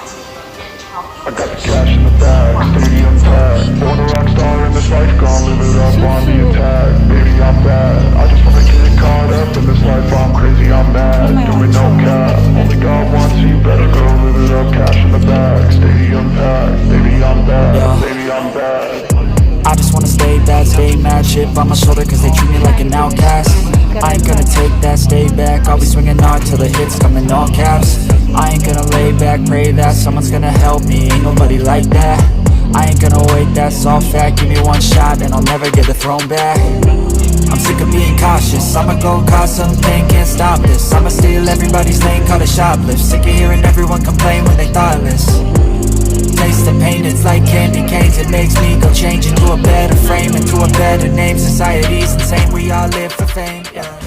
I got the cash in the bag, stadium packed. Born a rock star in this life, gon' live it up on the attack. Baby, I'm bad, I just wanna get caught up in this life. I'm crazy, I'm mad, doing no cap. Only God wants you, better go live it up. Cash in the bag, stadium packed. Baby, I'm bad, baby, I'm bad. I just wanna stay bad, stay mad. Shit on my shoulder cause they treat me like an outcast. I ain't gonna take that, stay back. I'll be swinging hard till the hits come in all caps. I ain't gonna lay back, pray that someone's gonna help me. Ain't nobody like that. I ain't gonna wait, that's all fact. Give me one shot and I'll never get the throne back. I'm sick of being cautious. I'ma go cause something, can't stop this. I'ma steal everybody's lane, call it shoplift. Sick of hearing everyone complain when they thoughtless. Taste the pain, it's like candy canes. It makes me go change into a better frame, into a better name. Society's insane, we all live for fame, yeah.